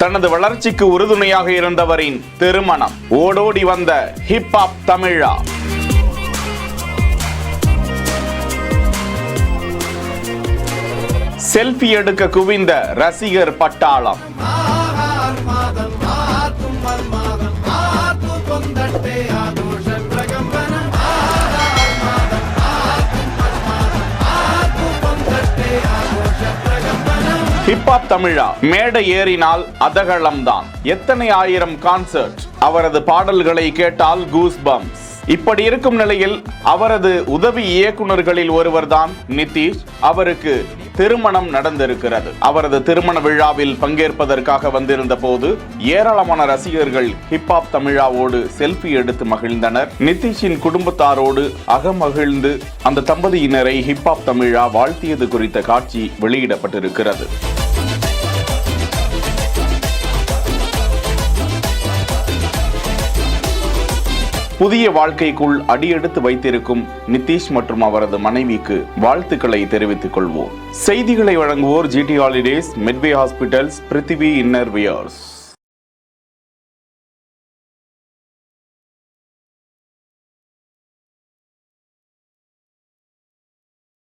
தனது வளர்ச்சிக்கு உறுதுணையாக இருந்தவரின் திருமணம். ஓடோடி வந்த ஹிப்ஹாப் தமிழா. செல்ஃபி எடுக்க குவிந்த ரசிகர் பட்டாளம். ஹிப்ஹாப் தமிழா மேடை ஏறினால் அதகலம்தான். எத்தனை ஆயிரம் கான்சர்ட். அவரது பாடல்களை கேட்டால் கூஸ் பம்ப்ஸ். இப்படி இருக்கும் நிலையில் அவரது உதவி இயக்குநர்களில் ஒருவர்தான் நிதிஷ். அவருக்கு திருமணம் நடந்திருக்கிறது. அவரது திருமண விழாவில் பங்கேற்பதற்காக வந்திருந்த போது ஏராளமான ரசிகர்கள் ஹிப்ஹாப் தமிழாவோடு செல்ஃபி எடுத்து மகிழ்ந்தனர். நிதிஷின் குடும்பத்தாரோடு அகமகிழ்ந்து அந்த தம்பதியினரை ஹிப்ஹாப் தமிழா வாழ்த்தியது குறித்த காட்சி வெளியிடப்பட்டிருக்கிறது. புதிய வாழ்க்கைக்குள் அடியெடுத்து வைத்திருக்கும் நிதிஷ் மற்றும் அவரது மனைவிக்கு வாழ்த்துக்களை தெரிவித்துக் கொள்வோம். செய்திகளை வழங்குவோர் GT ஹாலிடேஸ், மெட்வே ஹாஸ்பிட்டல்ஸ், பிருத்திவி இன்னர் வியர்ஸ்.